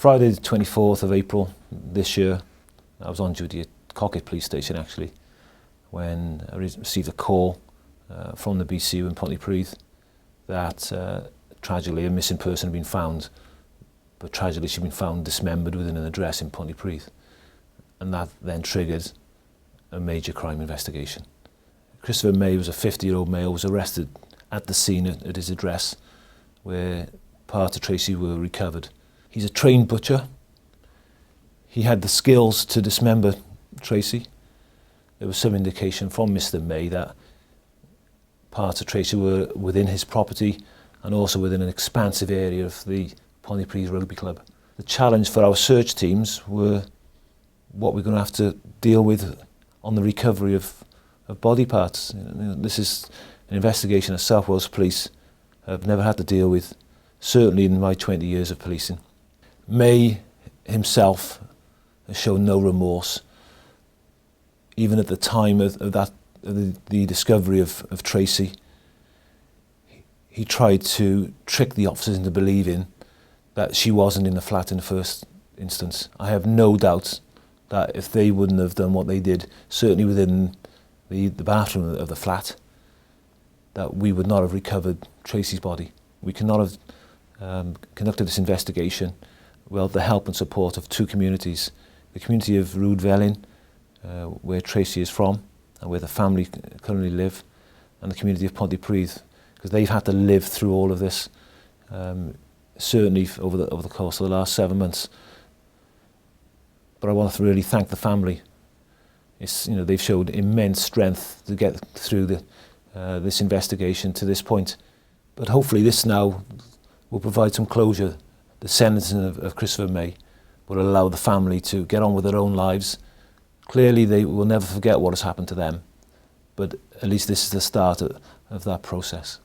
Friday the 24th of April this year, I was on duty at Cocket Police Station actually, when I received a call from the BCU in Pontypridd that tragically a missing person had been found, but tragically she'd been found dismembered within an address in Pontypridd, and that then triggered a major crime investigation. Christopher May was a 50-year-old male, was arrested at the scene at his address where parts of Tracey were recovered. He's a trained butcher. He had the skills to dismember Tracey. There was some indication from Mr. May that parts of Tracey were within his property and also within an expansive area of the Pontypridd Rugby Club. The challenge for our search teams were what we're going to have to deal with on the recovery of body parts. This is an investigation that South Wales Police have never had to deal with, certainly in my 20 years of policing. May himself has shown no remorse. Even at the time of the discovery of Tracey, he tried to trick the officers into believing that she wasn't in the flat in the first instance. I have no doubt that if they wouldn't have done what they did, certainly within the bathroom of the flat, that we would not have recovered Tracey's body. We cannot have conducted this investigation without the help and support of two communities. The community of Rwd Felyn, where Tracey is from and where the family currently live, and the community of Pontypridd, because they've had to live through all of this, certainly over the course of the last 7 months. But I want to really thank the family. They've showed immense strength to get through this investigation to this point. But hopefully this now will provide some closure. The sentencing of Christopher May will allow the family to get on with their own lives. Clearly they will never forget what has happened to them, but at least this is the start of that process.